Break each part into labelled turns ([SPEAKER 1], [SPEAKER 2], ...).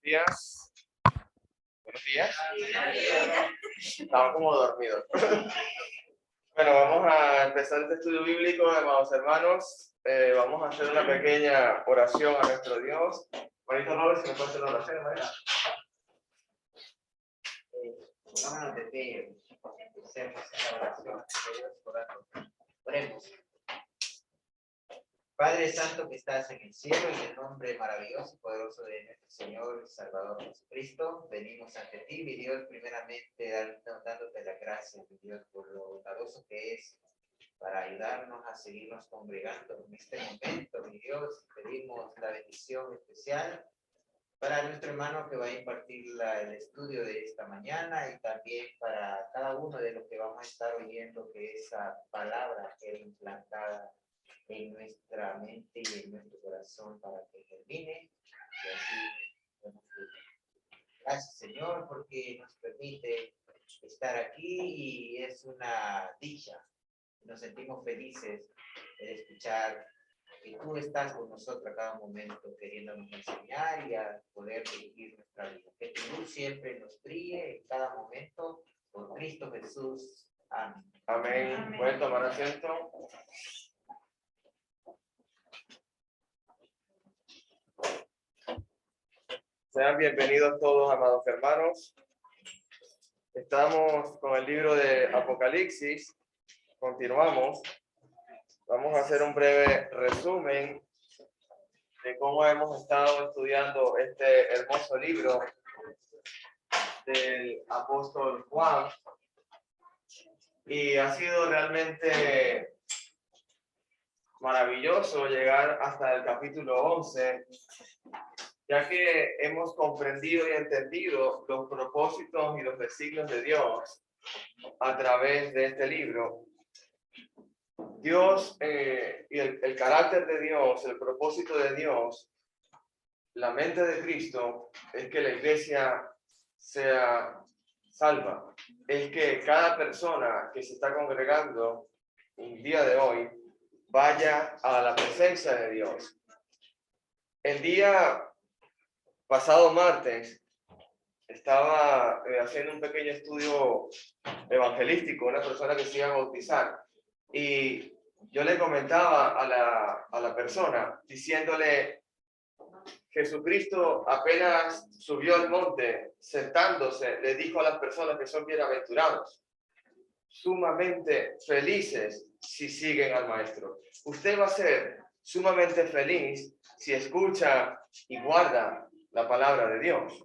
[SPEAKER 1] días. Buenos días. Estaban como dormidos. Bueno, vamos a empezar este estudio bíblico, amados hermanos. Vamos a hacer una pequeña oración a nuestro Dios. Juanito Robert, si me puede hacer una oración, ¿verdad?
[SPEAKER 2] Vámonos de pie. Hacemos esta oración. Oremos. Padre Santo que estás en el cielo, en el nombre maravilloso y poderoso de nuestro Señor y Salvador Jesucristo, venimos ante ti, mi Dios, primeramente dándote la gracia, mi Dios, por lo bondadoso que es para ayudarnos a seguirnos congregando en este momento, mi Dios. Pedimos la bendición especial para nuestro hermano que va a impartir el estudio de esta mañana y también para cada uno de los que vamos a estar oyendo, que esa palabra quede implantada en nuestra mente y en nuestro corazón para que germine y así demos fruto. Gracias, Señor, porque nos permite estar aquí y es una dicha. Nos sentimos felices de escuchar que tú estás con nosotros a cada momento, queriéndonos enseñar y a poder dirigir nuestra vida. Que tu luz siempre nos brille en cada momento, por Cristo Jesús. Amén.
[SPEAKER 1] Amén. ¿Pueden tomar asiento? Sean bienvenidos todos, amados hermanos. Estamos con el libro de Apocalipsis. Continuamos. Vamos a hacer un breve resumen de cómo hemos estado estudiando este hermoso libro del apóstol Juan. Y ha sido realmente maravilloso llegar hasta el capítulo 11, ya que hemos comprendido y entendido los propósitos y los designios de Dios a través de este libro. Dios y el carácter de Dios, el propósito de Dios, la mente de Cristo es que la iglesia sea salva. Es que cada persona que se está congregando el día de hoy vaya a la presencia de Dios. El día pasado martes estaba haciendo un pequeño estudio evangelístico, una persona que se iba a bautizar, y yo le comentaba a la persona diciéndole: Jesucristo apenas subió al monte, sentándose, le dijo a las personas que son bienaventurados, sumamente felices si siguen al Maestro. Usted va a ser sumamente feliz si escucha y guarda la palabra de Dios.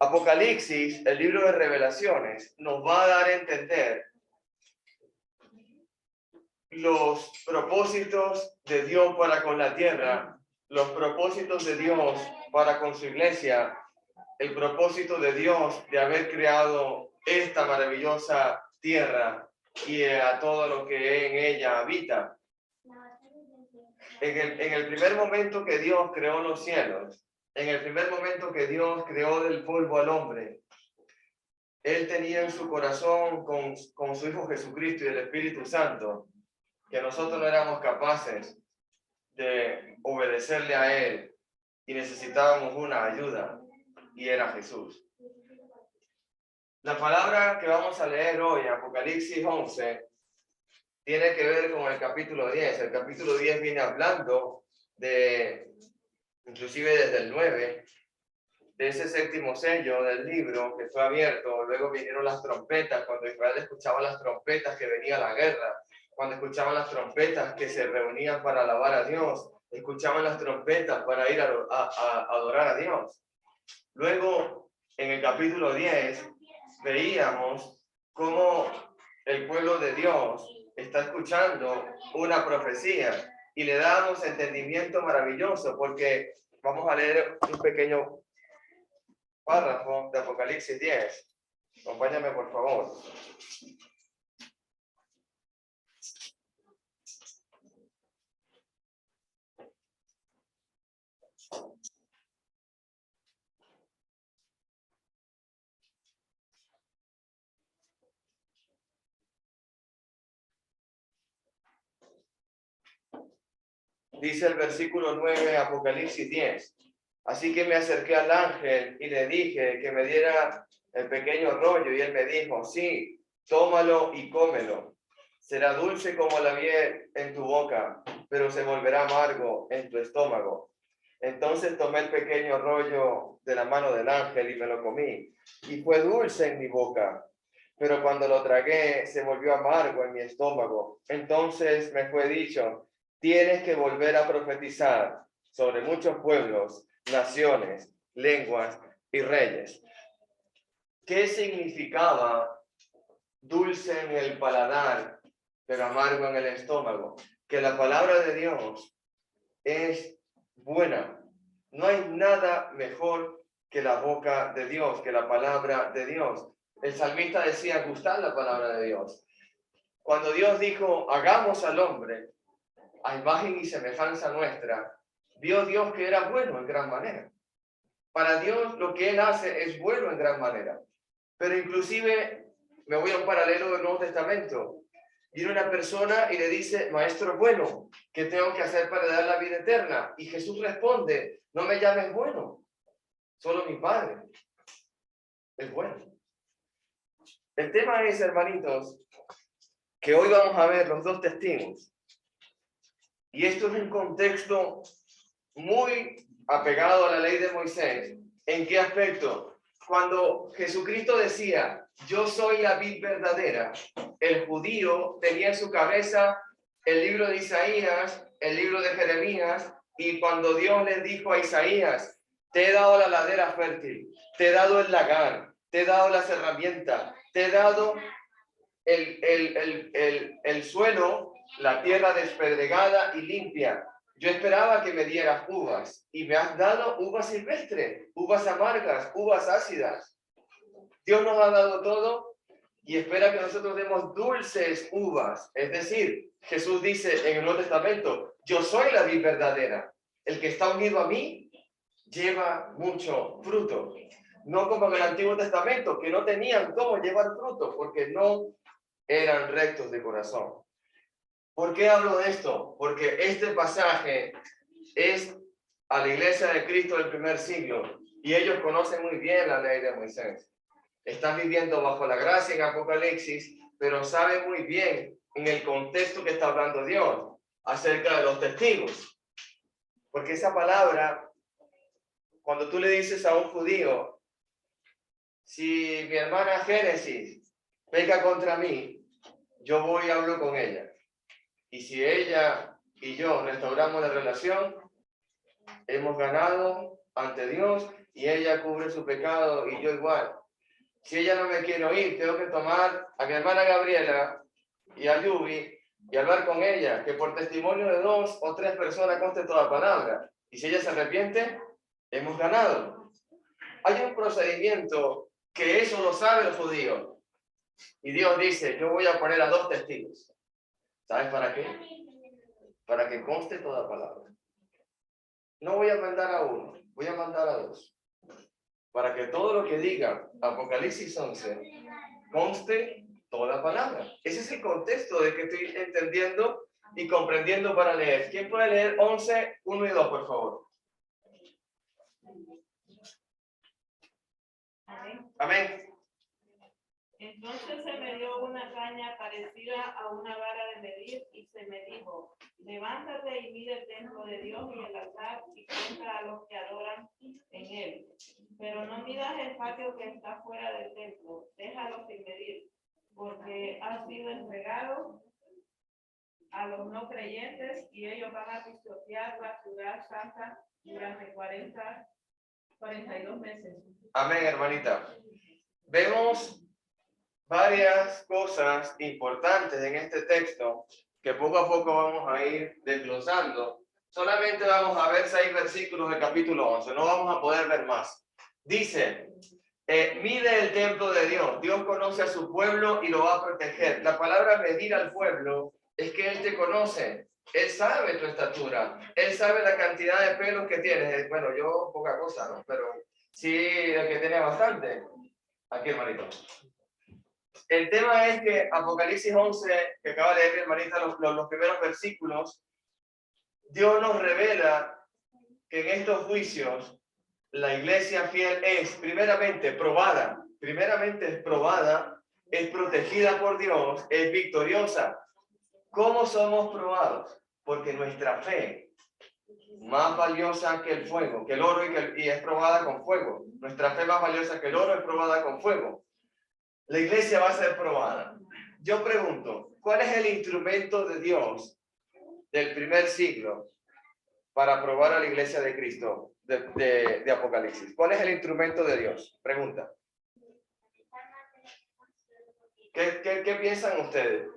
[SPEAKER 1] Apocalipsis, el libro de Revelaciones, nos va a dar a entender los propósitos de Dios para con la tierra, los propósitos de Dios para con su iglesia, el propósito de Dios de haber creado esta maravillosa tierra y a todo lo que en ella habita. En el primer momento que Dios creó los cielos, en el primer momento que Dios creó del polvo al hombre, Él tenía en su corazón con su Hijo Jesucristo y el Espíritu Santo que nosotros no éramos capaces de obedecerle a Él y necesitábamos una ayuda, y era Jesús. La palabra que vamos a leer hoy, Apocalipsis 11, tiene que ver con el capítulo 10. El capítulo 10 viene hablando de, inclusive desde el 9, de ese séptimo sello del libro que fue abierto. Luego vinieron las trompetas, cuando Israel escuchaba las trompetas que venía la guerra, cuando escuchaban las trompetas que se reunían para alabar a Dios, escuchaban las trompetas para ir a adorar a Dios. Luego, en el capítulo 10, veíamos cómo el pueblo de Dios está escuchando una profecía y le damos entendimiento maravilloso, porque vamos a leer un pequeño párrafo de Apocalipsis 10. Acompáñame, por favor. Dice el versículo 9, Apocalipsis 10. Así que me acerqué al ángel y le dije que me diera el pequeño rollo, y él me dijo, sí, tómalo y cómelo. Será dulce como la miel en tu boca, pero se volverá amargo en tu estómago. Entonces tomé el pequeño rollo de la mano del ángel y me lo comí, y fue dulce en mi boca, pero cuando lo tragué se volvió amargo en mi estómago. Entonces me fue dicho, tienes que volver a profetizar sobre muchos pueblos, naciones, lenguas y reyes. ¿Qué significaba dulce en el paladar, pero amargo en el estómago? Que la palabra de Dios es buena. No hay nada mejor que la boca de Dios, que la palabra de Dios. El salmista decía, gustar la palabra de Dios. Cuando Dios dijo, hagamos al hombre a imagen y semejanza nuestra, vio Dios que era bueno en gran manera. Para Dios lo que Él hace es bueno en gran manera. Pero inclusive, me voy a un paralelo del Nuevo Testamento. Viene una persona y le dice, maestro bueno, ¿qué tengo que hacer para dar la vida eterna? Y Jesús responde, no me llames bueno, solo mi Padre es bueno. El tema es, hermanitos, que hoy vamos a ver los dos testigos. Y esto es un contexto muy apegado a la ley de Moisés. ¿En qué aspecto? Cuando Jesucristo decía, yo soy la vid verdadera, el judío tenía en su cabeza el libro de Isaías, el libro de Jeremías, y cuando Dios le dijo a Isaías, te he dado la ladera fértil, te he dado el lagar, te he dado las herramientas, te he dado el suelo, la tierra despedregada y limpia. Yo esperaba que me dieras uvas y me has dado uvas silvestres, uvas amargas, uvas ácidas. Dios nos ha dado todo y espera que nosotros demos dulces uvas. Es decir, Jesús dice en el Nuevo Testamento, yo soy la vid verdadera. El que está unido a mí lleva mucho fruto. No como en el Antiguo Testamento, que no tenían cómo llevar fruto, porque no eran rectos de corazón. ¿Por qué hablo de esto? Porque este pasaje es a la iglesia de Cristo del primer siglo y ellos conocen muy bien la ley de Moisés. Están viviendo bajo la gracia en Apocalipsis, pero saben muy bien en el contexto que está hablando Dios acerca de los testigos. Porque esa palabra, cuando tú le dices a un judío, si mi hermana Génesis peca contra mí, yo voy y hablo con ella. Y si ella y yo restauramos la relación, hemos ganado ante Dios y ella cubre su pecado y yo igual. Si ella no me quiere oír, tengo que tomar a mi hermana Gabriela y a Yubi y hablar con ella, que por testimonio de 2 o 3 personas conste toda palabra. Y si ella se arrepiente, hemos ganado. Hay un procedimiento que eso lo sabe el judío. Y Dios dice, yo voy a poner a 2 testigos. ¿Sabes para qué? Para que conste toda palabra. No voy a mandar a 1, voy a mandar a 2. Para que todo lo que diga Apocalipsis 11 conste toda palabra. Ese es el contexto de que estoy entendiendo y comprendiendo para leer. ¿Quién puede leer 11, 1 y 2, por favor?
[SPEAKER 3] Amén.
[SPEAKER 1] Amén.
[SPEAKER 3] Entonces se me dio una caña parecida a una vara de medir y se me dijo, levántate y mide el templo de Dios y el altar y cuenta a los que adoran en él. Pero no midas el patio que está fuera del templo, déjalo sin medir, porque ha sido entregado a los no creyentes y ellos van a pisotear la ciudad santa durante 42 meses.
[SPEAKER 1] Amén, hermanita. Vemos varias cosas importantes en este texto que poco a poco vamos a ir desglosando. Solamente vamos a ver 6 versículos del capítulo 11, no vamos a poder ver más. Dice, mide el templo de Dios. Dios conoce a su pueblo y lo va a proteger. La palabra medir al pueblo es que Él te conoce. Él sabe tu estatura. Él sabe la cantidad de pelos que tienes. Bueno, yo poca cosa, ¿no? Pero sí, el que tiene bastante. Aquí, hermanito. El tema es que Apocalipsis 11, que acaba de leer mi hermanita los primeros versículos, Dios nos revela que en estos juicios La iglesia fiel es primeramente probada, es protegida por Dios, es victoriosa. ¿Cómo somos probados? Porque nuestra fe, más valiosa que el fuego, que el oro y es probada con fuego. Nuestra fe más valiosa que el oro es probada con fuego. La iglesia va a ser probada. Yo pregunto, ¿cuál es el instrumento de Dios del primer siglo para probar a la iglesia de Cristo de Apocalipsis? ¿Cuál es el instrumento de Dios? Pregunta. ¿Qué piensan ustedes?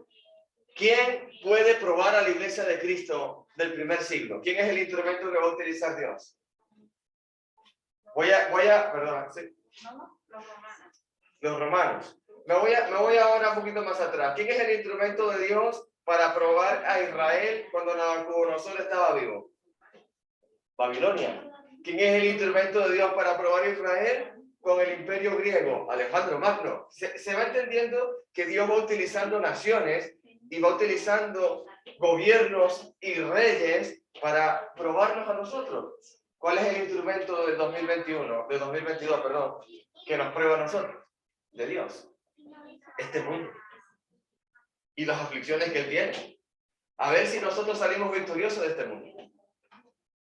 [SPEAKER 1] ¿Quién puede probar a la iglesia de Cristo del primer siglo? ¿Quién es el instrumento que va a utilizar Dios? Perdón, ¿sí? Los romanos. Me voy ahora un poquito más atrás. ¿Quién es el instrumento de Dios para probar a Israel cuando Nabucodonosor estaba vivo? Babilonia. ¿Quién es el instrumento de Dios para probar a Israel? Con el imperio griego, Alejandro Magno. Se va entendiendo que Dios va utilizando naciones y va utilizando gobiernos y reyes para probarnos a nosotros. ¿Cuál es el instrumento del 2022, perdón, que nos prueba a nosotros? De Dios. Este mundo. Y las aflicciones que Él tiene. A ver si nosotros salimos victoriosos de este mundo.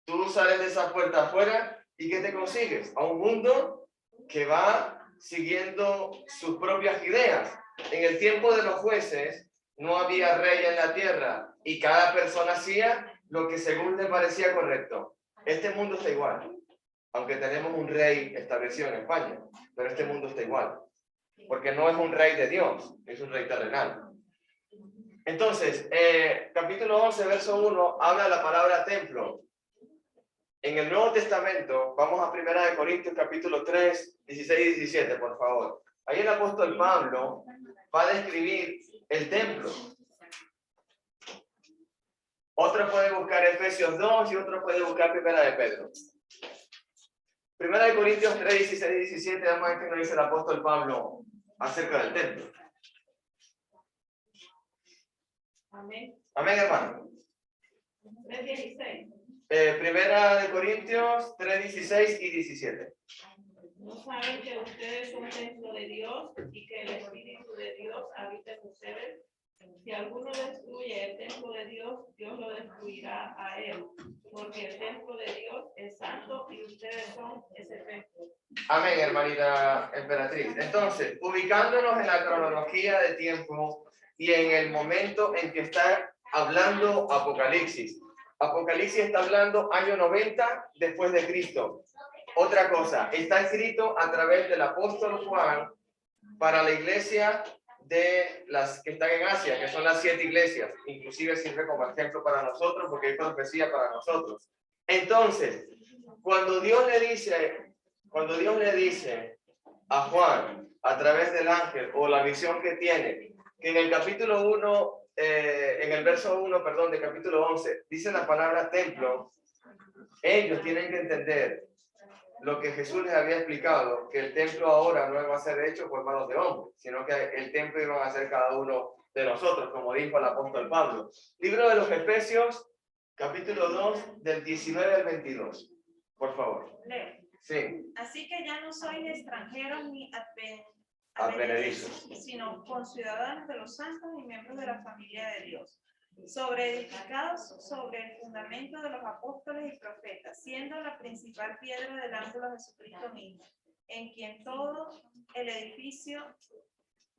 [SPEAKER 1] Tú sales de esa puerta afuera y ¿qué te consigues? A un mundo que va siguiendo sus propias ideas. En el tiempo de los jueces no había rey en la tierra y cada persona hacía lo que según le parecía correcto. Este mundo está igual, aunque tenemos un rey establecido en España, pero este mundo está igual, porque no es un rey de Dios, es un rey terrenal. Entonces, capítulo 11, verso 1, habla la palabra templo. En el Nuevo Testamento, vamos a 1 Corintios capítulo 3, 16 y 17, por favor. Ahí el apóstol Pablo va a describir el templo. Otro puede buscar Efesios 2 y otro puede buscar 1 Pedro. 1 Corintios 3, 16 y 17, vamos a ver qué nos dice el apóstol Pablo acerca del templo.
[SPEAKER 3] Amén.
[SPEAKER 1] Amén, hermano.
[SPEAKER 3] 3:16.
[SPEAKER 1] 1 Corintios 3, 16 y 17.
[SPEAKER 3] ¿No saben que ustedes son templo de Dios y que el Espíritu de Dios habita en ustedes? Si alguno destruye el templo de Dios, Dios lo destruirá a él, porque el templo de Dios es santo y ustedes son ese templo.
[SPEAKER 1] Amén, hermanita emperatriz. Entonces, ubicándonos en la cronología de tiempo y en el momento en que está hablando Apocalipsis. Apocalipsis está hablando año 90 después de Cristo. Otra cosa, está escrito a través del apóstol Juan para la iglesia de las que están en Asia, que son las 7 iglesias. Inclusive sirve como ejemplo para nosotros porque hay profecía para nosotros. Entonces, cuando Dios le dice a Juan a través del ángel o la visión que tiene, que en el capítulo 1, en el verso 1, perdón, de capítulo 11, dice la palabra templo, ellos tienen que entender lo que Jesús les había explicado, que el templo ahora no va a ser hecho por manos de hombres, sino que el templo iba a ser cada uno de nosotros, como dijo el apóstol Pablo. Libro de los Efesios, capítulo 2, del 19 al 22. Por favor.
[SPEAKER 4] Leo.
[SPEAKER 1] Sí.
[SPEAKER 4] Así que ya no sois extranjeros ni
[SPEAKER 1] Advenedizos,
[SPEAKER 4] sino conciudadanos de los santos y miembros de la familia de Dios, edificados sobre el fundamento de los apóstoles y profetas, siendo la principal piedra del ángulo Jesucristo mismo, en quien todo el edificio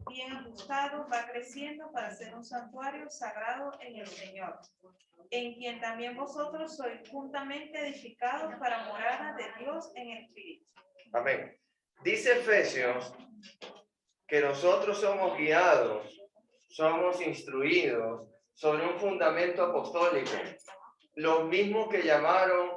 [SPEAKER 4] bien ajustado va creciendo para ser un santuario sagrado en el Señor, en quien también vosotros sois juntamente edificados para morada de Dios en el Espíritu.
[SPEAKER 1] Amén. Dice Efesios que nosotros somos guiados, somos instruidos sobre un fundamento apostólico. Los mismos que llamaron,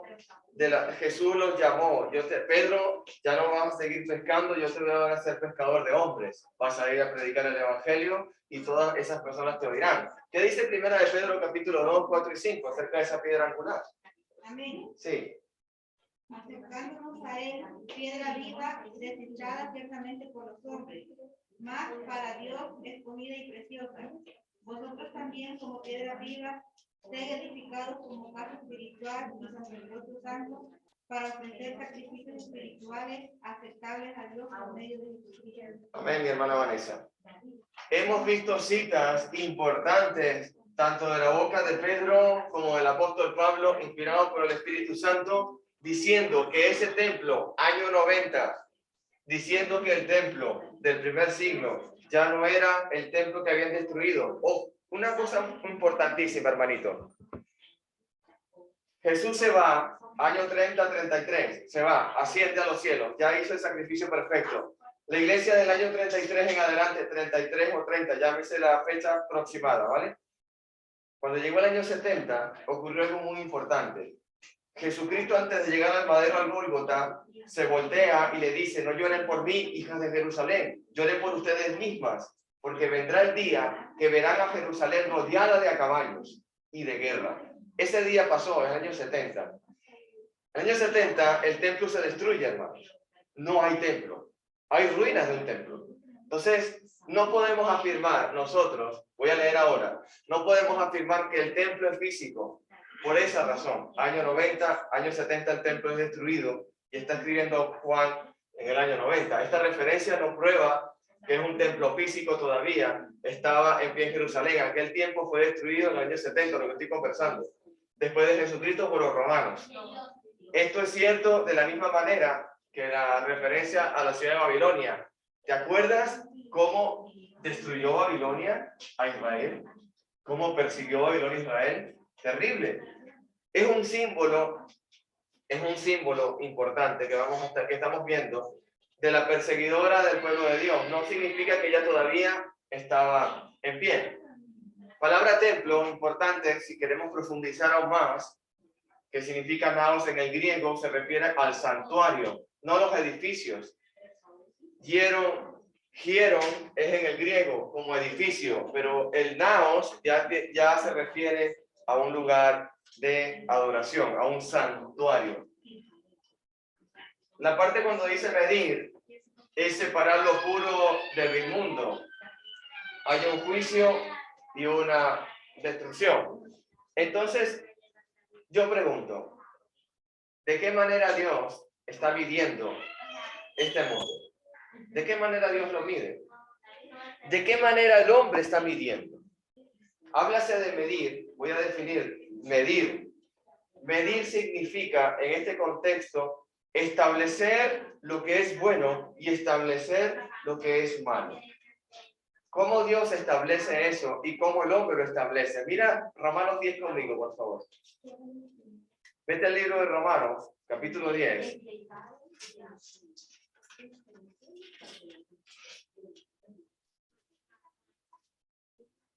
[SPEAKER 1] Jesús los llamó. Pedro, ya no vas a seguir pescando, yo te voy a hacer pescador de hombres. Vas a ir a predicar el evangelio y todas esas personas te oirán. ¿Qué dice primera de Pedro capítulo 2, 4 y 5 acerca de esa piedra angular?
[SPEAKER 5] Amén.
[SPEAKER 1] Sí.
[SPEAKER 5] Acercándonos a él, piedra viva, desechada ciertamente por los hombres, mas para Dios escogida y preciosa. Vosotros también, como piedra viva, sed edificados como casa espiritual y sacerdocio santo para ofrecer sacrificios espirituales aceptables a Dios por medio de Jesucristo.
[SPEAKER 1] Amén, mi hermana Vanessa. Hemos visto citas importantes, tanto de la boca de Pedro como del apóstol Pablo, inspirado por el Espíritu Santo, diciendo que ese templo, año 90, diciendo que el templo del primer siglo ya no era el templo que habían destruido. Oh, una cosa importantísima, hermanito. Jesús se va, año 30-33, se va, asciende a los cielos, ya hizo el sacrificio perfecto. La iglesia del año 33 en adelante, 33 o 30, llámese la fecha aproximada, ¿vale? Cuando llegó el año 70, ocurrió algo muy importante. Jesucristo, antes de llegar al madero al Gólgota, se voltea y le dice: no lloren por mí, hijas de Jerusalén, lloren por ustedes mismas, porque vendrá el día que verán a Jerusalén rodeada de a caballos y de guerra. Ese día pasó, en el año 70. En el año 70, el templo se destruye, hermanos. No hay templo. Hay ruinas de un templo. Entonces, no podemos afirmar nosotros, voy a leer ahora, no podemos afirmar que el templo es físico. Por esa razón, año 90, año 70 el templo es destruido y está escribiendo Juan en el año 90. Esta referencia no prueba que es un templo físico todavía, estaba en pie en Jerusalén. En aquel tiempo fue destruido en el año 70, lo que estoy conversando, después de Jesucristo por los romanos. Esto es cierto de la misma manera que la referencia a la ciudad de Babilonia. ¿Te acuerdas cómo destruyó Babilonia a Israel? ¿Cómo persiguió Babilonia a Israel? Terrible. Es un símbolo importante que estamos viendo de la perseguidora del pueblo de Dios. No significa que ella todavía estaba en pie. Palabra templo, importante, si queremos profundizar aún más, que significa naos en el griego, se refiere al santuario, no a los edificios. Hieron es en el griego como edificio, pero el naos ya se refiere a un lugar de adoración, a un santuario. La parte cuando dice medir es separar lo puro de lo inmundo. Hay un juicio y una destrucción. Entonces, yo pregunto, ¿de qué manera Dios está midiendo este mundo? ¿De qué manera Dios lo mide? ¿De qué manera el hombre está midiendo? Háblase de medir, voy a definir medir. Medir significa, en este contexto, establecer lo que es bueno y establecer lo que es malo. ¿Cómo Dios establece eso y cómo el hombre lo establece? Mira Romanos 10 conmigo, por favor. Vete al libro de Romanos, capítulo 10.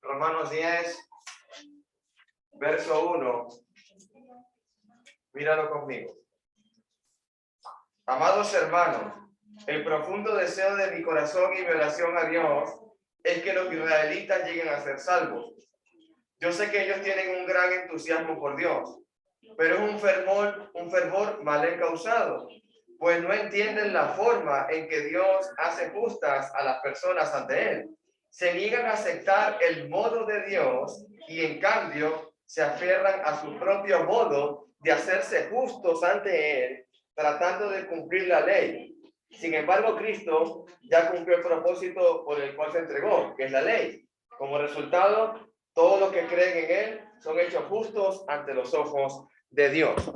[SPEAKER 1] Romanos 10, verso 1. Míralo conmigo. Amados hermanos, el profundo deseo de mi corazón y mi oración a Dios es que los israelitas lleguen a ser salvos. Yo sé que ellos tienen un gran entusiasmo por Dios, pero es un fervor mal encausado, pues no entienden la forma en que Dios hace justas a las personas ante Él. Se niegan a aceptar el modo de Dios y en cambio se aferran a su propio modo de hacerse justos ante Él, tratando de cumplir la ley. Sin embargo, Cristo ya cumplió el propósito por el cual se entregó, que es la ley. Como resultado, todos los que creen en Él son hechos justos ante los ojos de Dios.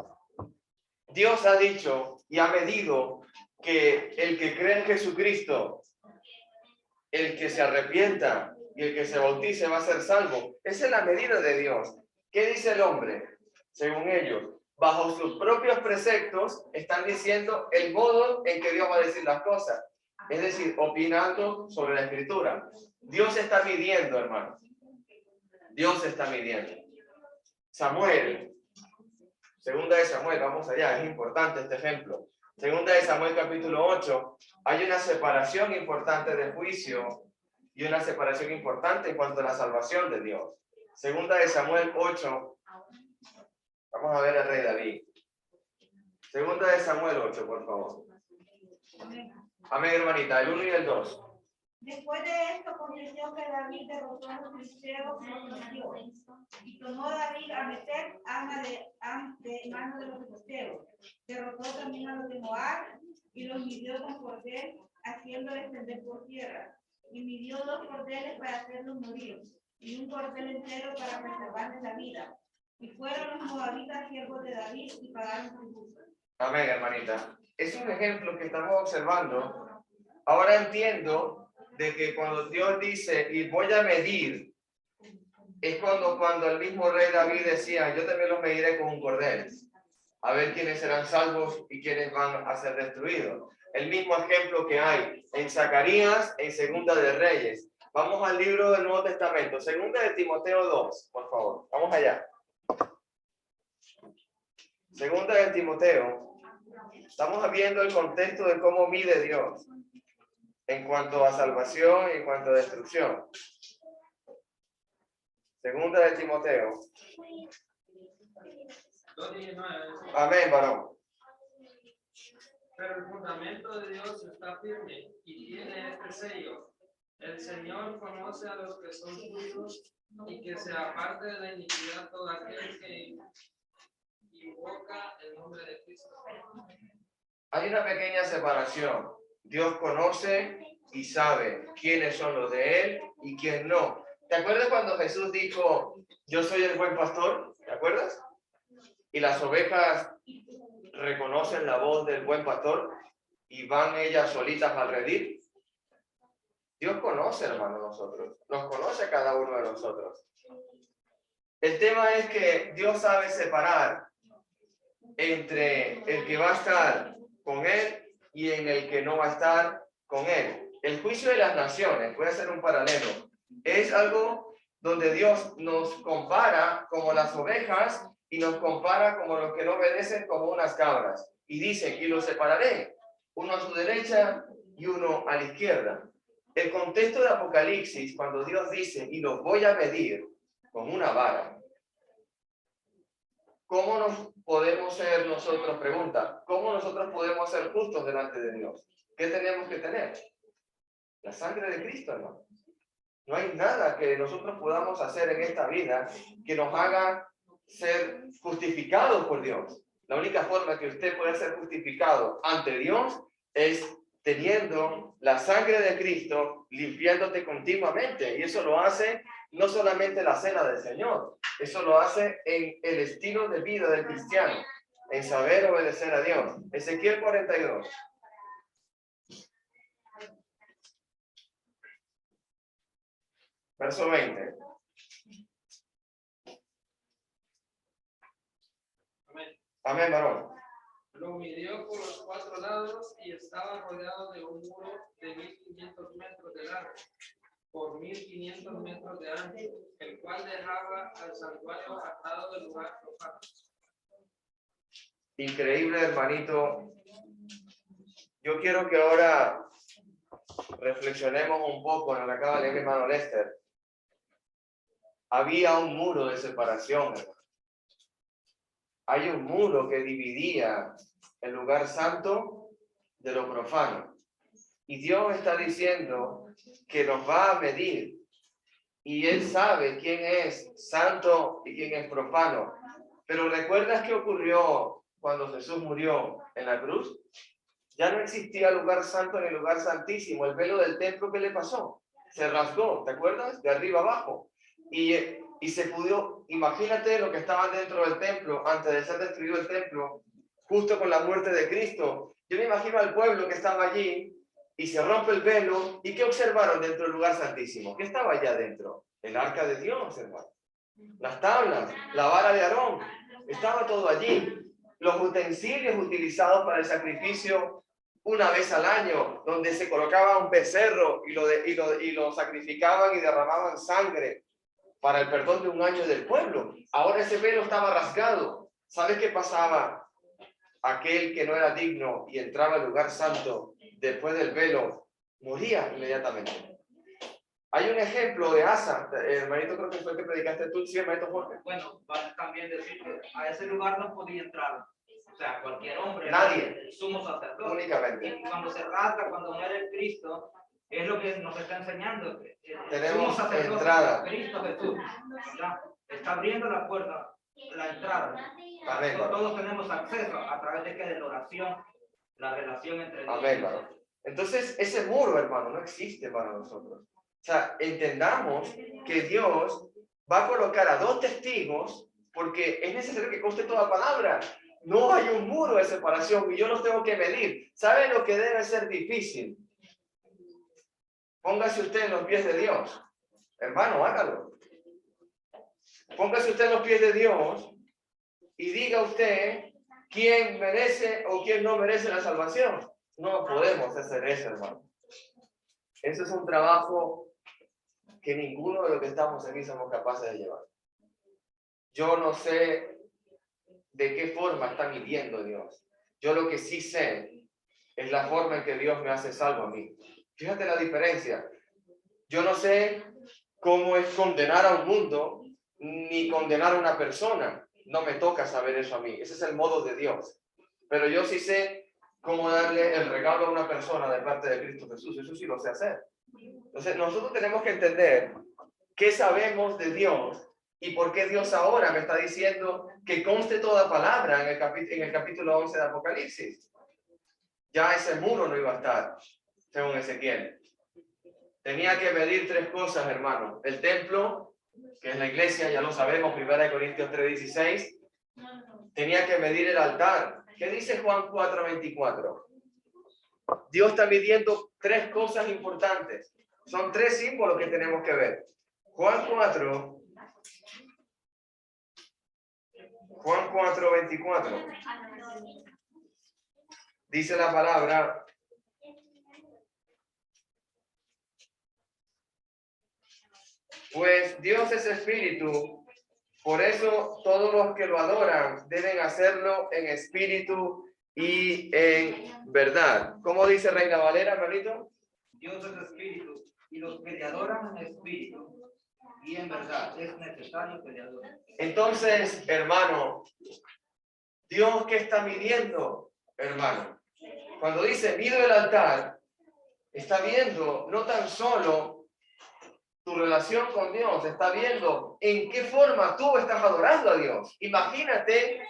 [SPEAKER 1] Dios ha dicho y ha medido que el que cree en Jesucristo, el que se arrepienta y el que se bautice va a ser salvo. Esa es la medida de Dios. ¿Qué dice el hombre? Según ellos, bajo sus propios preceptos, están diciendo el modo en que Dios va a decir las cosas. Es decir, opinando sobre la Escritura. Dios está midiendo, hermanos. Dios está midiendo. Samuel, segunda de Samuel, vamos allá, es importante este ejemplo. Segunda de Samuel capítulo 8, hay una separación importante de juicio y una separación importante en cuanto a la salvación de Dios. Segunda de Samuel 8, vamos a ver al rey David. Segunda de Samuel 8, por favor. Amén, hermanita, el 1 y el 2.
[SPEAKER 5] Después de esto aconteció que David derrotó a los filisteos y los sometió. Y tomó David a Meter, de mano de los filisteos. Derrotó también a los de Moab y los midió con cordel, haciéndoles descender por tierra. Y midió 2 cordeles para hacerlos morir, y un cordel entero para preservarles la vida. Y fueron los moabitas siervos de David y pagaron tributo.
[SPEAKER 1] Amén, hermanita. Es un ejemplo que estamos observando. Ahora entiendo de que cuando Dios dice, y voy a medir, es cuando el mismo rey David decía, yo también los mediré con un cordel, a ver quiénes serán salvos y quiénes van a ser destruidos. El mismo ejemplo que hay en Zacarías, en Segunda de Reyes. Vamos al libro del Nuevo Testamento, Segunda de Timoteo 2, por favor. Vamos allá. Segunda de Timoteo. Estamos viendo el contexto de cómo mide Dios en cuanto a salvación y en cuanto a destrucción. Segunda de Timoteo.
[SPEAKER 6] 2:19.
[SPEAKER 1] Amén, varón.
[SPEAKER 6] Pero el fundamento de Dios está firme y tiene este sello. El Señor conoce a los que son suyos y que se aparte de la iniquidad todo aquel que invoca el nombre de Cristo.
[SPEAKER 1] Hay una pequeña separación. Dios conoce y sabe quiénes son los de Él y quién no. ¿Te acuerdas cuando Jesús dijo, yo soy el buen pastor? ¿Te acuerdas? Y las ovejas reconocen la voz del buen pastor y van ellas solitas al redil. Dios conoce, hermano, nosotros. Nos conoce a cada uno de nosotros. El tema es que Dios sabe separar entre el que va a estar con Él y en el que no va a estar con Él. El juicio de las naciones, voy a hacer un paralelo, es algo donde Dios nos compara como las ovejas y nos compara como los que no obedecen como unas cabras. Y dice, y los separaré, uno a su derecha y uno a la izquierda. El contexto de Apocalipsis, cuando Dios dice, y los voy a medir con una vara, ¿cómo nos podemos ser nosotros? Pregunta, ¿cómo nosotros podemos ser justos delante de Dios? ¿Qué tenemos que tener? La sangre de Cristo, hermano. No hay nada que nosotros podamos hacer en esta vida que nos haga ser justificados por Dios. La única forma que usted puede ser justificado ante Dios es teniendo la sangre de Cristo limpiándote continuamente. Y eso lo hace no solamente la cena del Señor, eso lo hace en el estilo de vida del cristiano, en saber obedecer a Dios. Ezequiel 42. Verso 20.
[SPEAKER 6] Amén.
[SPEAKER 1] Amén, varón.
[SPEAKER 6] Lo midió por los 4 lados y estaba rodeado de un muro de 1500 metros de largo por 1500 metros de ancho, el cual dejaba al santuario apartado del lugar profano.
[SPEAKER 1] Increíble, hermanito. Yo quiero que ahora reflexionemos un poco en lo que acaba de leer mi hermano Lester. Había un muro de separación, hermano. Hay un muro que dividía el lugar santo de lo profano. Y Dios está diciendo que nos va a medir. Y Él sabe quién es santo y quién es profano. Pero ¿recuerdas qué ocurrió cuando Jesús murió en la cruz? Ya no existía lugar santo ni lugar santísimo. El velo del templo, ¿qué le pasó? Se rasgó, ¿te acuerdas? De arriba abajo. Y se pudo, imagínate lo que estaban dentro del templo antes de ser destruido el templo, justo con la muerte de Cristo. Yo me imagino al pueblo que estaba allí y se rompe el velo. ¿Y qué observaron dentro del lugar santísimo? ¿Qué estaba allá dentro? El arca de Dios, hermano. Las tablas, la vara de Aarón, estaba todo allí. Los utensilios utilizados para el sacrificio una vez al año, donde se colocaba un becerro y lo sacrificaban y derramaban sangre para el perdón de un año del pueblo. Ahora ese velo estaba rasgado. ¿Sabes qué pasaba? Aquel que no era digno y entraba al lugar santo después del velo, moría inmediatamente. Hay un ejemplo de Asa, hermanito, creo que fue el que predicaste tú, ¿sí, hermanito Jorge?
[SPEAKER 7] Bueno, vale también decir que a ese lugar no podía entrar, o sea, cualquier hombre,
[SPEAKER 1] Nadie.
[SPEAKER 7] el sumo sacerdote.
[SPEAKER 1] Únicamente.
[SPEAKER 7] Y cuando se rasga, cuando muere el Cristo, Es lo que nos está enseñando.
[SPEAKER 1] Tenemos
[SPEAKER 7] Sumo sacerdote,
[SPEAKER 1] entrada.
[SPEAKER 7] Cristo Jesús. ¿Ya? Está abriendo la puerta, la entrada.
[SPEAKER 1] Amén.
[SPEAKER 7] Todos tenemos acceso a través de que de la oración, la relación entre Dios.
[SPEAKER 1] Amén, hermano. Entonces, ese muro, hermano, no existe para nosotros. O sea, entendamos que Dios va a colocar a 2 testigos porque es necesario que conste toda palabra. No hay un muro de separación y yo los tengo que medir. ¿Sabe lo que debe ser difícil? Póngase usted en los pies de Dios. Hermano, hágalo. Póngase usted en los pies de Dios y diga usted quién merece o quién no merece la salvación. No podemos hacer eso, hermano. Eso es un trabajo que ninguno de los que estamos aquí somos capaces de llevar. Yo no sé de qué forma está midiendo Dios. Yo lo que sí sé es la forma en que Dios me hace salvo a mí. Fíjate la diferencia. Yo no sé cómo es condenar a un mundo ni condenar a una persona. No me toca saber eso a mí. Ese es el modo de Dios. Pero yo sí sé cómo darle el regalo a una persona de parte de Cristo Jesús. Eso sí lo sé hacer. Entonces, nosotros tenemos que entender qué sabemos de Dios y por qué Dios ahora me está diciendo que conste toda palabra en el capítulo 11 de Apocalipsis. Ya ese muro no iba a estar, según Ezequiel. Tenía que medir 3 cosas, hermano. El templo, que es la iglesia, ya lo sabemos, 1 Corintios 3:16. Tenía que medir el altar. ¿Qué dice Juan 4:24? Dios está midiendo 3 cosas importantes. Son 3 símbolos que tenemos que ver. Juan 4:24. Dice la palabra: pues Dios es espíritu, por eso todos los que lo adoran deben hacerlo en espíritu y en verdad. ¿Cómo dice Reina Valera, hermanito?
[SPEAKER 7] Dios es espíritu y los que le adoran en espíritu y en verdad es necesario que le adoren.
[SPEAKER 1] Entonces, hermano, ¿Dios qué está midiendo, hermano? Cuando dice mido el altar, está viendo no tan solo tu relación con Dios, está viendo en qué forma tú estás adorando a Dios. Imagínate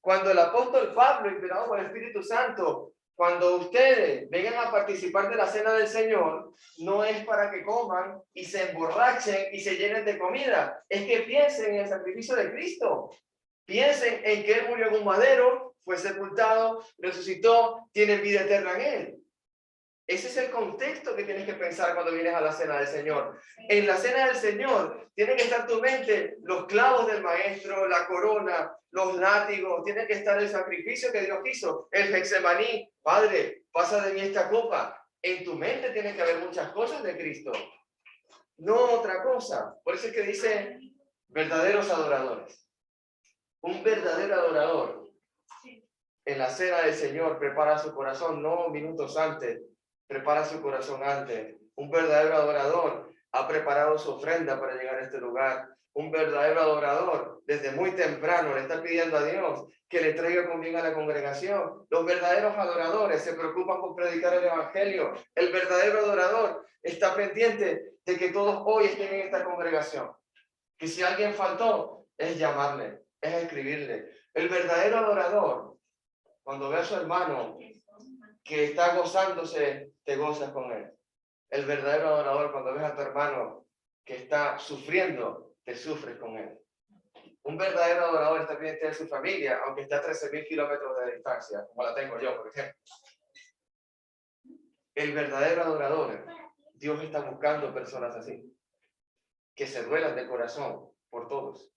[SPEAKER 1] cuando el apóstol Pablo, inspirado por el Espíritu Santo, cuando ustedes vengan a participar de la cena del Señor, no es para que coman y se emborrachen y se llenen de comida, es que piensen en el sacrificio de Cristo. Piensen en que Él murió en un madero, fue sepultado, resucitó, tiene vida eterna en Él. Ese es el contexto que tienes que pensar cuando vienes a la cena del Señor. En la cena del Señor tiene que estar tu mente los clavos del maestro, la corona, los látigos, tiene que estar el sacrificio que Dios hizo, el Getsemaní. Padre, pasa de mí esta copa. En tu mente tiene que haber muchas cosas de Cristo, no otra cosa. Por eso es que dice verdaderos adoradores. Un verdadero adorador en la cena del Señor prepara su corazón, no minutos antes, prepara su corazón antes. Un verdadero adorador ha preparado su ofrenda para llegar a este lugar. Un verdadero adorador desde muy temprano le está pidiendo a Dios que le traiga con bien a la congregación. Los verdaderos adoradores se preocupan por predicar el evangelio. El verdadero adorador está pendiente de que todos hoy estén en esta congregación. Que si alguien faltó, es llamarle, es escribirle. El verdadero adorador, cuando ve a su hermano que está gozándose, te gozas con él. El verdadero adorador, cuando ves a tu hermano que está sufriendo, te sufres con él. Un verdadero adorador está pendiente de su familia, aunque esté a 13,000 kilómetros de distancia, como la tengo yo, por ejemplo. El verdadero adorador, Dios está buscando personas así, que se duelan de corazón por todos,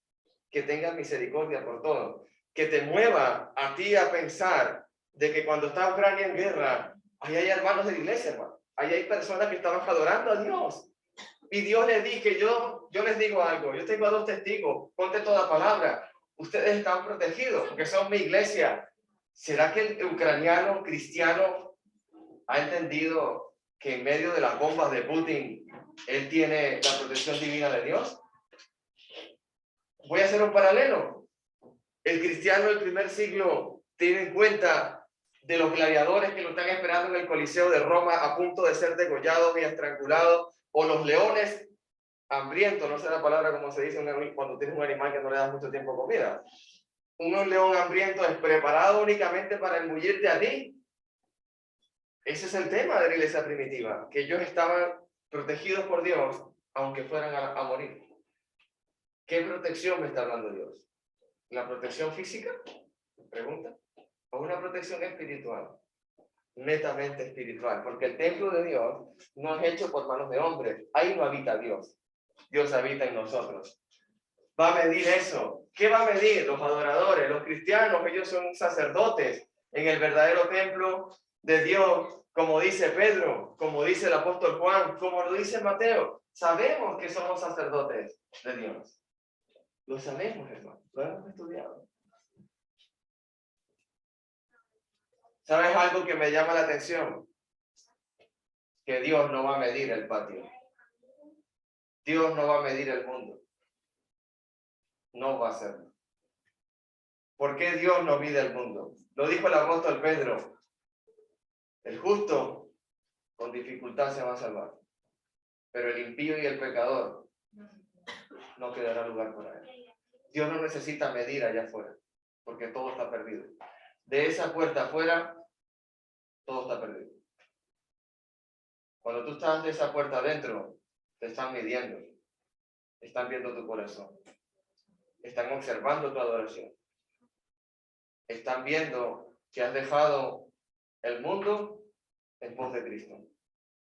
[SPEAKER 1] que tengan misericordia por todos, que te mueva a ti a pensar de que cuando está Ucrania en guerra, ahí hay hermanos de la iglesia, hermano. Ahí hay personas que estaban adorando a Dios. Y Dios les dije, yo les digo algo, yo tengo a 2 testigos, ponte toda palabra. Ustedes están protegidos porque son mi iglesia. ¿Será que el ucraniano cristiano ha entendido que en medio de las bombas de Putin, él tiene la protección divina de Dios? Voy a hacer un paralelo. El cristiano del primer siglo tiene en cuenta de los gladiadores que lo están esperando en el Coliseo de Roma a punto de ser degollados y estrangulados, o los leones hambrientos, no sé la palabra como se dice cuando tienes un animal que no le das mucho tiempo comida. Un león hambriento es preparado únicamente para embullirte a ti. Ese es el tema de la iglesia primitiva, que ellos estaban protegidos por Dios, aunque fueran a morir. ¿Qué protección me está hablando Dios? ¿La protección física? Pregunta. ¿O una protección espiritual? Netamente espiritual, porque el templo de Dios no es hecho por manos de hombres. Ahí no habita Dios. Dios habita en nosotros. Va a medir eso. ¿Qué va a medir? Los adoradores, los cristianos, ellos son sacerdotes en el verdadero templo de Dios, como dice Pedro, como dice el apóstol Juan, como lo dice Mateo. Sabemos que somos sacerdotes de Dios. Lo sabemos, hermano. Lo hemos estudiado. ¿Sabes algo que me llama la atención? Que Dios no va a medir el patio. Dios no va a medir el mundo. No va a hacerlo. ¿Por qué Dios no mide el mundo? Lo dijo el apóstol Pedro. El justo con dificultad se va a salvar. Pero el impío y el pecador no quedará lugar para él. Dios no necesita medir allá afuera, porque todo está perdido. De esa puerta afuera, todo está perdido. Cuando tú estás de esa puerta adentro, te están midiendo. Están viendo tu corazón. Están observando tu adoración. Están viendo que has dejado el mundo en pos de Cristo.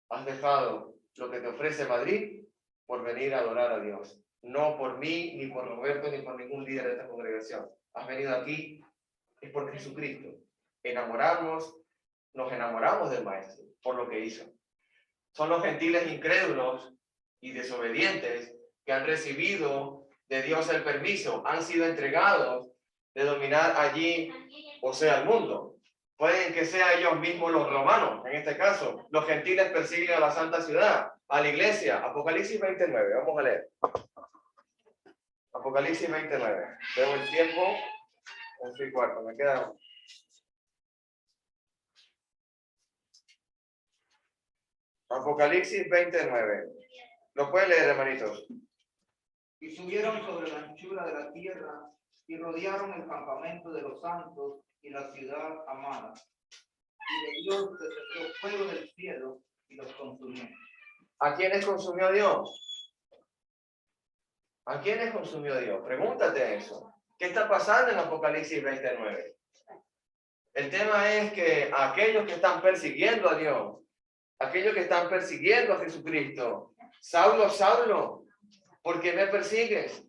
[SPEAKER 1] Has dejado lo que te ofrece Madrid por venir a adorar a Dios. No por mí, ni por Roberto, ni por ningún líder de esta congregación. Has venido aquí es por Jesucristo. Nos enamoramos del Maestro por lo que hizo. Son los gentiles incrédulos y desobedientes que han recibido de Dios el permiso, han sido entregados de dominar allí, o sea, el mundo. Pueden que sean ellos mismos los romanos, en este caso. Los gentiles persiguen a la santa ciudad, a la iglesia. Apocalipsis 29, vamos a leer. Apocalipsis 29. Veo el tiempo, 11:15, me queda. Apocalipsis 29. ¿Lo pueden leer, hermanitos?
[SPEAKER 7] Y subieron sobre la anchura de la tierra y rodearon el campamento de los santos y la ciudad amada. Y de Dios descendió fuego del cielo y los consumió.
[SPEAKER 1] ¿A quiénes consumió Dios? ¿A quiénes consumió Dios? Pregúntate eso. ¿Qué está pasando en Apocalipsis 29? El tema es que aquellos que están persiguiendo a Dios, aquellos que están persiguiendo a Jesucristo, Saulo, Saulo, ¿por qué me persigues?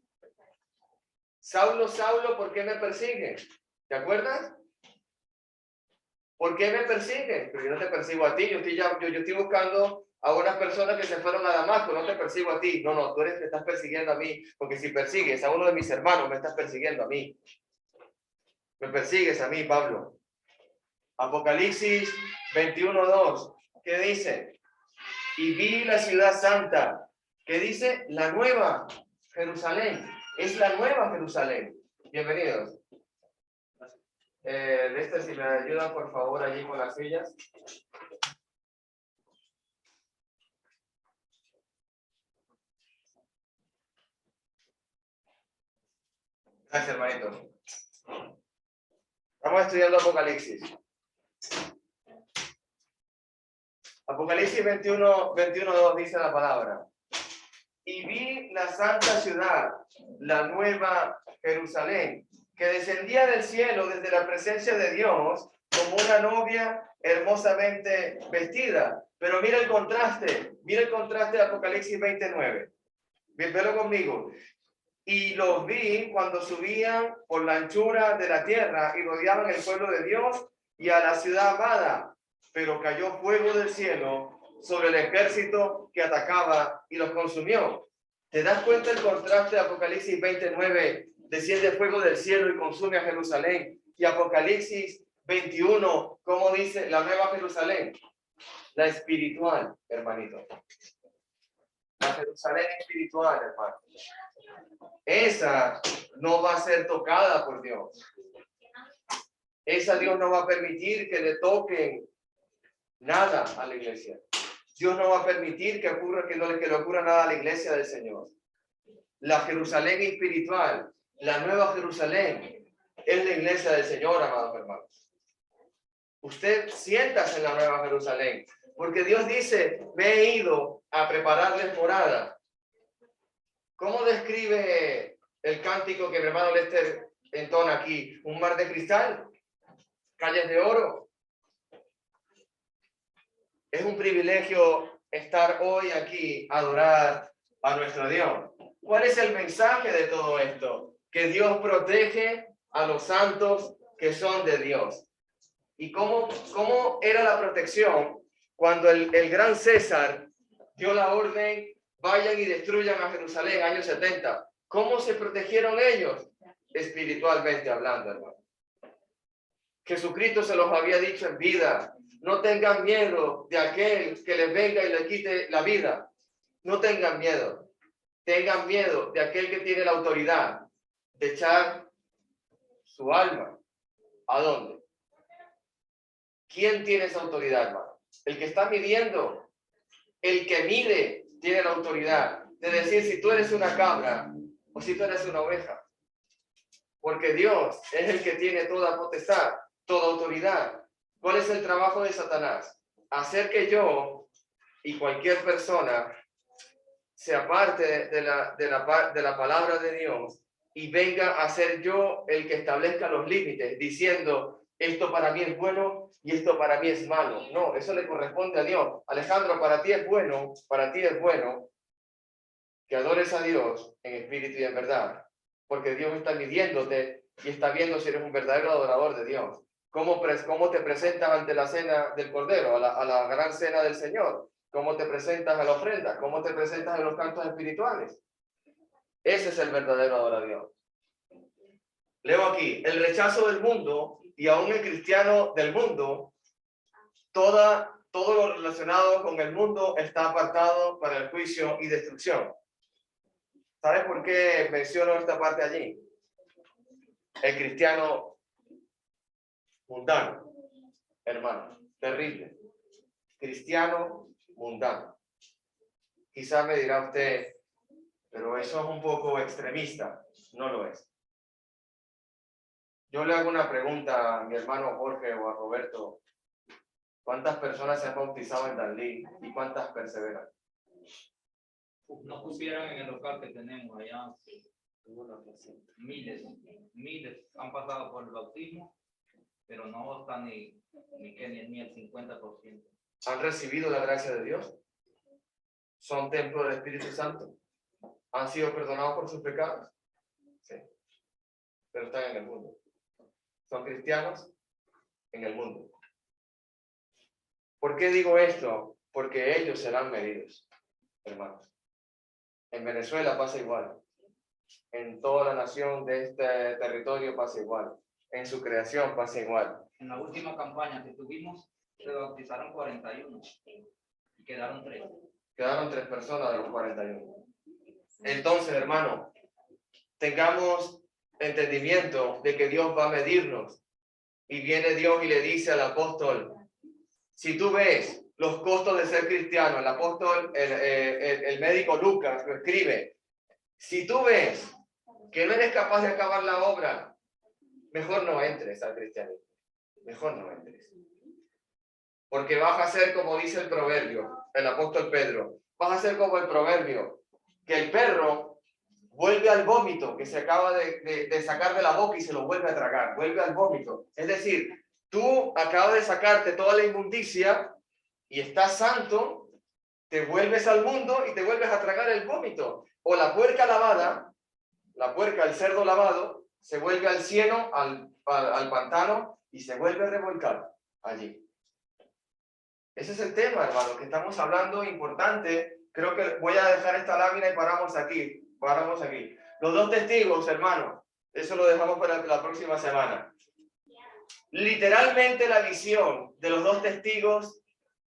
[SPEAKER 1] Saulo, Saulo, ¿por qué me persigues? ¿Te acuerdas? ¿Por qué me persigues? Pero yo no te persigo a ti, yo estoy buscando a unas personas que se fueron a Damasco, no te persigo a ti. No, tú eres que estás persiguiendo a mí, porque si persigues a uno de mis hermanos, me estás persiguiendo a mí. Me persigues a mí, Pablo. Apocalipsis 21:2, ¿qué dice? Y vi la ciudad santa, ¿qué dice? La nueva Jerusalén, es la nueva Jerusalén. Bienvenidos. Lester, si me ayudan por favor allí con las sillas. Gracias, hermanitos. Estamos estudiando Apocalipsis. Apocalipsis 21:2 dice la palabra. Y vi la santa ciudad, la nueva Jerusalén, que descendía del cielo desde la presencia de Dios como una novia hermosamente vestida. Pero mira el contraste de Apocalipsis 29. Velo conmigo. Y los vi cuando subían por la anchura de la tierra y rodeaban el pueblo de Dios y a la ciudad amada. Pero cayó fuego del cielo sobre el ejército que atacaba y los consumió. ¿Te das cuenta el contraste de Apocalipsis 29? Desciende fuego del cielo y consume a Jerusalén. Y Apocalipsis 21, ¿cómo dice la nueva Jerusalén? La espiritual, hermanito. La Jerusalén espiritual, hermano. Esa no va a ser tocada por Dios. Esa Dios no va a permitir que le toquen nada a la iglesia. Dios no va a permitir que le ocurra nada a la iglesia del Señor. La Jerusalén espiritual, la nueva Jerusalén, es la iglesia del Señor, amados hermanos. Usted siéntase en la nueva Jerusalén, porque Dios dice, me he ido a prepararles morada. ¿Cómo describe el cántico que mi hermano Lester entona aquí? Un mar de cristal, calles de oro. Es un privilegio estar hoy aquí a adorar a nuestro Dios. ¿Cuál es el mensaje de todo esto? Que Dios protege a los santos que son de Dios. ¿Y cómo era la protección cuando el gran César dio la orden, vayan y destruyan a Jerusalén, año 70? ¿Cómo se protegieron ellos? Espiritualmente hablando, hermano. Jesucristo se los había dicho en vida. No tengan miedo de aquel que les venga y les quite la vida. No tengan miedo. Tengan miedo de aquel que tiene la autoridad de echar su alma. ¿A dónde? ¿Quién tiene esa autoridad, hermano? El que está midiendo. El que mide tiene la autoridad de decir si tú eres una cabra o si tú eres una oveja. Porque Dios es el que tiene toda potestad, toda autoridad. ¿Cuál es el trabajo de Satanás? Hacer que yo y cualquier persona se aparte de la palabra de Dios y venga a ser yo el que establezca los límites, diciendo, esto para mí es bueno y esto para mí es malo. No, eso le corresponde a Dios. Alejandro, para ti es bueno que adores a Dios en espíritu y en verdad, porque Dios está midiéndote y está viendo si eres un verdadero adorador de Dios. ¿Cómo te presentas ante la cena del Cordero, a la gran cena del Señor? ¿Cómo te presentas a la ofrenda? ¿Cómo te presentas en los cantos espirituales? Ese es el verdadero adorador. Leo aquí, el rechazo del mundo y aún el cristiano del mundo, todo lo relacionado con el mundo está apartado para el juicio y destrucción. ¿Sabes por qué menciono esta parte allí? El cristiano mundano, hermano, terrible. Cristiano mundano. Quizá me dirá usted, pero eso es un poco extremista. No lo es. Yo le hago una pregunta a mi hermano Jorge o a Roberto. ¿Cuántas personas se han bautizado en Dalí y cuántas perseveran?
[SPEAKER 8] No pusieran en el local que tenemos allá. Miles han pasado por el bautismo, pero no están ni el 50%.
[SPEAKER 1] ¿Han recibido la gracia de Dios? ¿Son templo del Espíritu Santo? ¿Han sido perdonados por sus pecados? Sí. Pero están en el mundo. Son cristianos en el mundo. ¿Por qué digo esto? Porque ellos serán medidos, hermanos. En Venezuela pasa igual. En toda la nación de este territorio pasa igual. En su creación pasa igual.
[SPEAKER 8] En la última campaña que tuvimos, se bautizaron 41 y quedaron 3.
[SPEAKER 1] Quedaron 3 personas de los 41. Entonces, hermano, tengamos entendimiento de que Dios va a medirnos. Y viene Dios y le dice al apóstol, si tú ves los costos de ser cristiano, el apóstol, el médico Lucas lo escribe, si tú ves que no eres capaz de acabar la obra, mejor no entres al cristianismo. Mejor no entres. Porque vas a ser como dice el proverbio, el apóstol Pedro, vas a ser como el proverbio, que el perro vuelve al vómito que se acaba de sacar de la boca y se lo vuelve a tragar, vuelve al vómito. Es decir, tú acabas de sacarte toda la inmundicia y estás santo, te vuelves al mundo y te vuelves a tragar el vómito. O la puerca lavada, el cerdo lavado, se vuelve al cieno, al pantano y se vuelve a revolcar allí. Ese es el tema, hermano, que estamos hablando, importante. Creo que voy a dejar esta lámina y paramos aquí. Los 2 testigos, hermano, eso lo dejamos para la próxima semana. Literalmente la visión de los 2 testigos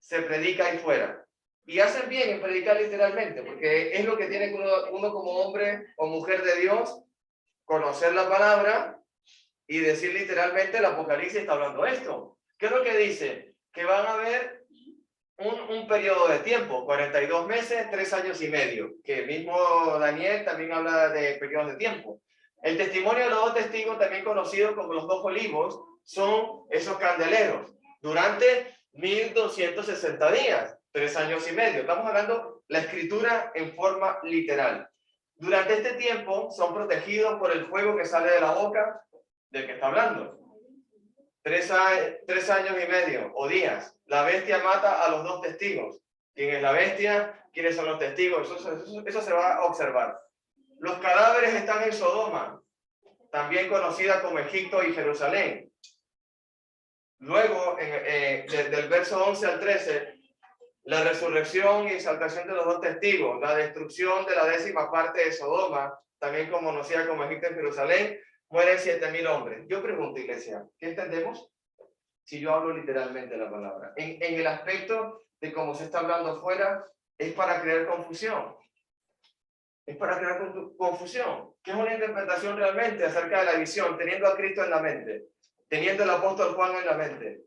[SPEAKER 1] se predica ahí fuera. Y hacen bien en predicar literalmente, porque es lo que tiene uno como hombre o mujer de Dios, conocer la palabra y decir literalmente el Apocalipsis está hablando esto. ¿Qué es lo que dice? Que van a haber un periodo de tiempo, 42 meses, 3 años y medio, que el mismo Daniel también habla de periodos de tiempo. El testimonio de los dos testigos, también conocido como los 2 olivos, son esos candeleros durante 1260 días, 3 años y medio. Estamos hablando la escritura en forma literal. Durante este tiempo son protegidos por el fuego que sale de la boca del que está hablando. 3 años y medio o días. La bestia mata a los 2 testigos. ¿Quién es la bestia? ¿Quiénes son los testigos? Eso se va a observar. Los cadáveres están en Sodoma, también conocida como Egipto y Jerusalén. Luego, del verso 11 al 13, la resurrección y exaltación de los 2 testigos, la destrucción de la 10ª parte de Sodoma, también conocida como Egipto y Jerusalén, mueren 7,000 hombres. Yo pregunto, iglesia, ¿qué entendemos? Si yo hablo literalmente la palabra. En el aspecto de cómo se está hablando afuera, es para crear confusión. Es para crear confusión. ¿Qué es una interpretación realmente acerca de la visión? Teniendo a Cristo en la mente, teniendo al apóstol Juan en la mente.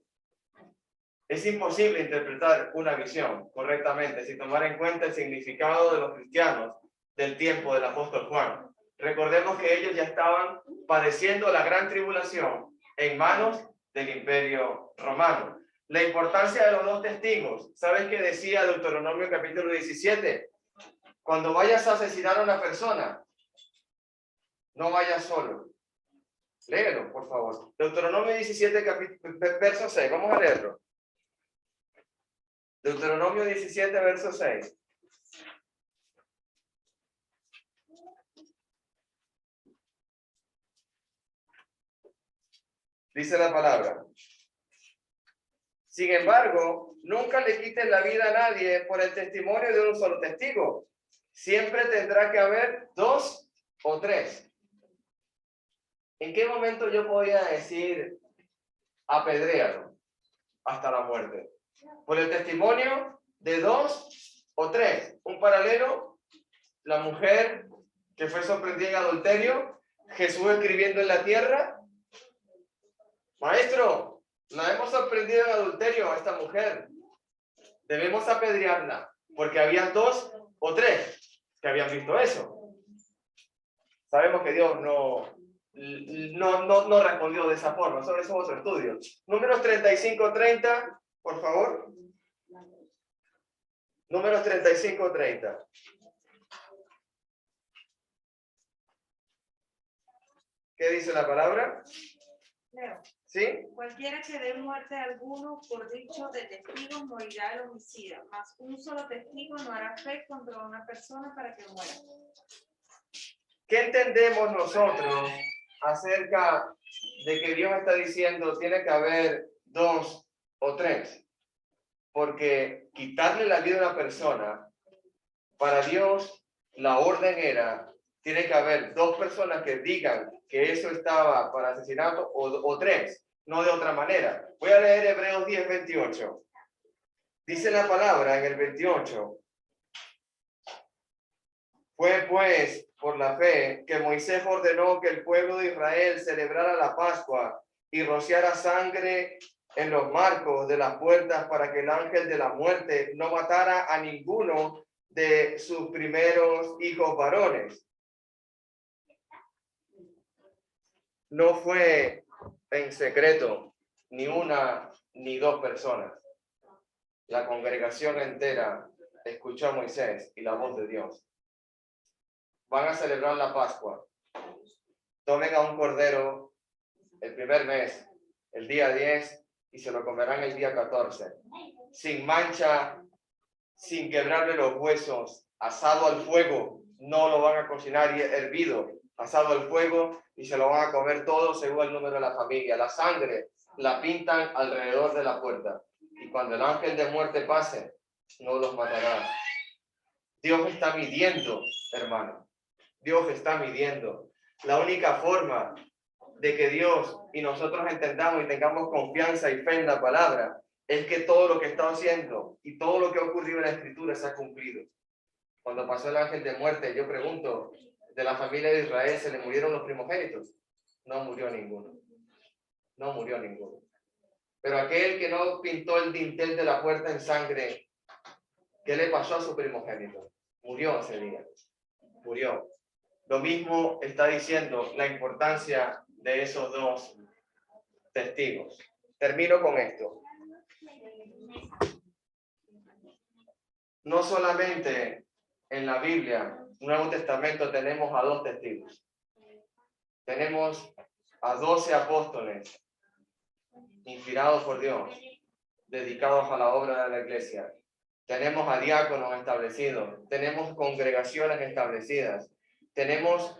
[SPEAKER 1] Es imposible interpretar una visión correctamente sin tomar en cuenta el significado de los cristianos del tiempo del apóstol Juan. Recordemos que ellos ya estaban padeciendo la gran tribulación en manos del imperio romano. La importancia de los 2 testigos. ¿Sabes qué decía Deuteronomio capítulo 17? Cuando vayas a asesinar a una persona, no vayas solo. Léelo, por favor. Deuteronomio 17, verso 6. Vamos a leerlo. Deuteronomio 17, verso 6. Dice la palabra. Sin embargo, nunca le quites la vida a nadie por el testimonio de un solo testigo. Siempre tendrá que haber 2 o 3. ¿En qué momento yo podía decir apedréalo hasta la muerte? Por el testimonio de 2 o 3. Un paralelo, la mujer que fue sorprendida en adulterio, Jesús escribiendo en la tierra. Maestro, la hemos sorprendido en adulterio a esta mujer. Debemos apedrearla, porque habían 2 o 3 que habían visto eso. Sabemos que Dios no respondió de esa forma. Sobre eso es otro estudio. Números 35-30, por favor. Números 35-30. ¿Qué dice la palabra?
[SPEAKER 4] Leo.
[SPEAKER 1] ¿Sí?
[SPEAKER 4] Cualquiera que dé muerte a alguno por dicho de testigos morirá el homicida, mas un solo testigo no hará fe contra una persona para que muera.
[SPEAKER 1] ¿Qué entendemos nosotros acerca de que Dios está diciendo tiene que haber 2 o 3? Porque quitarle la vida a una persona, para Dios la orden era, tiene que haber 2 personas que digan que eso estaba para asesinato o 3, no de otra manera. Voy a leer Hebreos 10, 28. Dice la palabra en el 28. Fue pues por la fe que Moisés ordenó que el pueblo de Israel celebrara la Pascua y rociara sangre en los marcos de las puertas para que el ángel de la muerte no matara a ninguno de sus primeros hijos varones. No fue en secreto ni 1 ni 2 personas. La congregación entera escuchó a Moisés y la voz de Dios. Van a celebrar la Pascua. Tomen a un cordero el primer mes, el día 10, y se lo comerán el día 14. Sin mancha, sin quebrarle los huesos, asado al fuego. No lo van a cocinar y hervido, asado al fuego, y se lo van a comer todo según el número de la familia. La sangre la pintan alrededor de la puerta. Y cuando el ángel de muerte pase, no los matará. Dios está midiendo, hermano. Dios está midiendo. La única forma de que Dios y nosotros entendamos y tengamos confianza y fe en la palabra es que todo lo que está haciendo y todo lo que ha ocurrido en la Escritura se ha cumplido. Cuando pasó el ángel de muerte, yo pregunto, ¿de la familia de Israel se le murieron los primogénitos? No murió ninguno. No murió ninguno. Pero aquel que no pintó el dintel de la puerta en sangre, ¿qué le pasó a su primogénito? Murió ese día. Murió. Lo mismo está diciendo la importancia de esos dos testigos. Termino con esto. No solamente en la Biblia, Nuevo Testamento, tenemos a dos testigos. Tenemos a 12 apóstoles inspirados por Dios, dedicados a la obra de la iglesia. Tenemos a diáconos establecidos, tenemos congregaciones establecidas, tenemos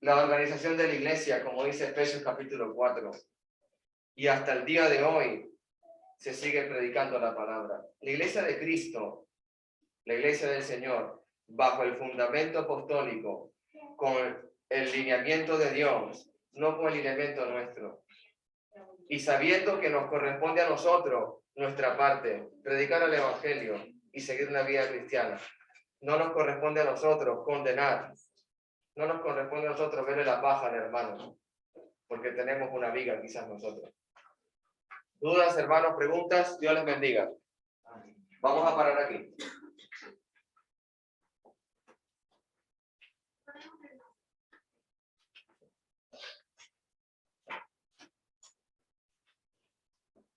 [SPEAKER 1] la organización de la iglesia, como dice Efesios capítulo 4. Y hasta el día de hoy se sigue predicando la palabra. La iglesia de Cristo, la iglesia del Señor, bajo el fundamento apostólico, con el lineamiento de Dios, no con el lineamiento nuestro. Y sabiendo que nos corresponde a nosotros nuestra parte, predicar el evangelio y seguir la vida cristiana. No nos corresponde a nosotros condenar. No nos corresponde a nosotros verle la paja al hermano, porque tenemos una viga quizás nosotros. ¿Dudas, hermanos, preguntas? Dios les bendiga. Vamos a parar aquí.